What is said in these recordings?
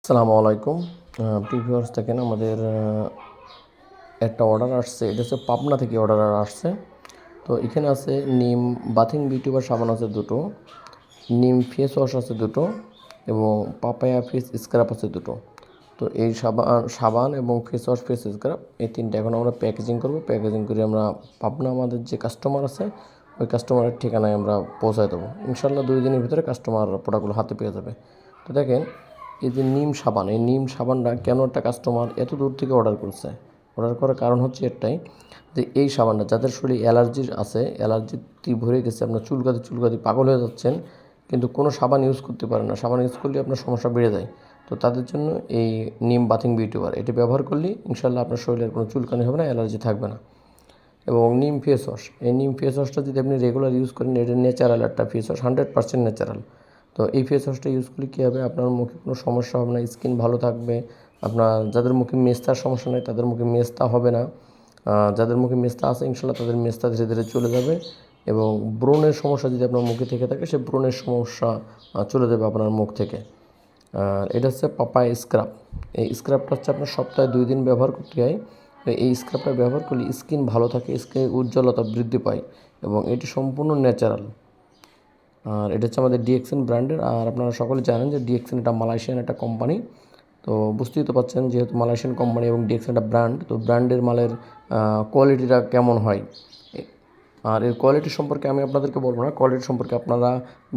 আসসালামু আলাইকুম। ভিউয়ার্স দেখেন আমাদের একটা অর্ডার আসছে। এটা হচ্ছে পাবনা থেকে অর্ডার আসছে। তো এখানে আছে নিম বাথিং বিউটি বার সাবান আছে দুটো, নিম ফেস ওয়াশ আছে দুটো এবং পাপায়া ফেস স্ক্রাব আছে দুটো। তো এই সাবান এবং ফেস ওয়াশ ফেস স্ক্রাব এই তিনটা এখন আমরা প্যাকেজিং করব। প্যাকেজিং করে আমরা পাবনা আমাদের যে কাস্টমার আছে ওই কাস্টমারের ঠিকানায় আমরা পৌঁছায় দেবো। ইনশাল্লাহ 2 দিনের ভিতরে কাস্টমার প্রোডাক্টগুলো হাতে পেয়ে যাবে। তো দেখেন এই যে নিম সাবান, এই নিম সাবানটা কেন একটা কাস্টমার এত দূর থেকে অর্ডার করছে? অর্ডার করার কারণ হচ্ছে একটাই, যে এই সাবানটা যাদের শরীরে অ্যালার্জির আছে, অ্যালার্জিতে ভরে গেছে, আপনার চুলকাতে পাগল হয়ে যাচ্ছেন, কিন্তু কোনো সাবান ইউজ করতে পারেন না, সাবান ইউজ করলে আপনার সমস্যা বেড়ে যায়। তো তাদের জন্য এই নিম বাথিং বিউটি বার এটি ব্যবহার করলে ইনশাল্লাহ আপনার শরীরের কোনো চুলকানি হবে না, অ্যালার্জি থাকবে না। এবং নিম ফেস ওয়াশ, এই নিম ফেস ওয়াশটা যদি আপনি রেগুলার ইউজ করেন, এটা ন্যাচারাল একটা ফেস ওয়াশ, 100% ন্যাচারাল। তো এই ফেস ওয়াশটা ইউজ করলে কী হবে, আপনার মুখে কোনো সমস্যা হবে না, স্কিন ভালো থাকবে। আপনার যাদের মুখে মেস্তার সমস্যা নেই তাদের মুখে মেস্তা হবে না, যাদের মুখে মেস্তা আছে ইনশাল্লাহ তাদের মেস্তা ধীরে ধীরে চলে যাবে। এবং ব্রণের সমস্যা যদি আপনার মুখে থেকে থাকে, সে ব্রণের সমস্যা চলে যাবে আপনার মুখ থেকে। আর এটা হচ্ছে পাপায়া স্ক্রাব। এই স্ক্রাবটা হচ্ছে আপনার সপ্তাহে 2 দিন ব্যবহার করতে হয়। এই স্ক্রাবটা ব্যবহার করলে স্কিন ভালো থাকে, স্কিনের উজ্জ্বলতা বৃদ্ধি পায় এবং এটি সম্পূর্ণ ন্যাচারাল। আর এটা হচ্ছে আমাদের ডিএক্সএন ব্র্যান্ডের। আর আপনারা সকলে জানেন যে ডিএক্সএন এটা মালয়েশিয়ান একটা কোম্পানি। তো বুঝতেই তো পারছেন, যেহেতু মালয়েশিয়ান কোম্পানি এবং ডিএক্সএন একটা ব্র্যান্ড, তো ব্র্যান্ডের মালের কোয়ালিটিটা কেমন হয়। আর এর কোয়ালিটি সম্পর্কে আমি আপনাদেরকে বলবো না, কোয়ালিটি সম্পর্কে আপনারা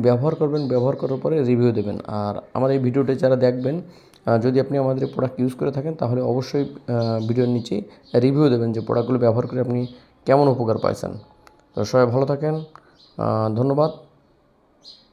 ব্যবহার করবেন, ব্যবহার করার পরে রিভিউ দেবেন। আর আমার এই ভিডিওটি যারা দেখবেন, যদি আপনি আমাদের প্রোডাক্ট ইউজ করে থাকেন তাহলে অবশ্যই ভিডিওর নিচে রিভিউ দেবেন যে প্রোডাক্টগুলো ব্যবহার করে আপনি কেমন উপকার পাইছেন। তো সবাই ভালো থাকেন, ধন্যবাদ।